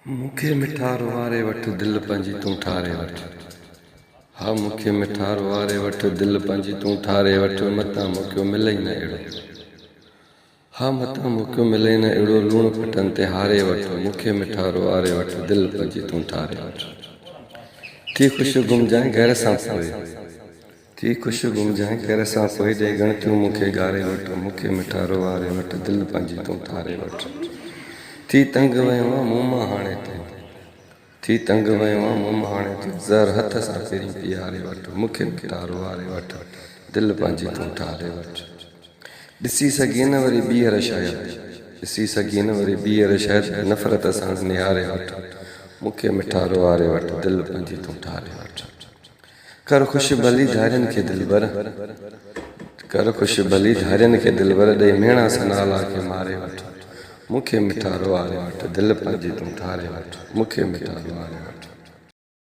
मुखे मिठार वारे वठ दिल पंजी तू ठारे वठ। हा मुखे मिठार वारे वठ दिल पंजी तू ठारे वठ। मता मुक्यो मिले न एड़ो। हा मता मुक्यो मिले न एड़ो। लूण पटन ते हारे वठ। मुखे मिठार वारे वठ दिल पंजी तू ठारे वठ। थी खुश गुम जाए घर सां पोए। थी खुश गुम जाए घर सां पोए। जे गणतियूं मुखे गारे वठ। मुखे मिठार वारे वठ दिल पंजी तू ठारे वठ। थी तंग वयो मुंह मां हाणे तू। थी तंग वयो मुंह मां हाणे तू। ज़र हथ सां पहिरीं पीआरे वठ। मुखे मिठार वारे वठ दिल पंहिंजी तू ठारे वठ। ॾिसी सघे न वरी ॿीहर शायदि। ॾिसी सघे न वरी ॿीहर शायदि। नफ़रत सां निहारे वठ। मुखे मिठार वारे वठ दिल पंहिंजी तू ठारे वठ। कर ख़ुश भली धारियुनि खे दिलबर। कर ख़ुश भली धारियुनि खे दिलबर। ॾेई मेणा सनाला खे मारे वठ। मुखे मिठार वारे वठ दिल पंहिंजी तू ठारे वठ। मुखे मिठार वारे वठ।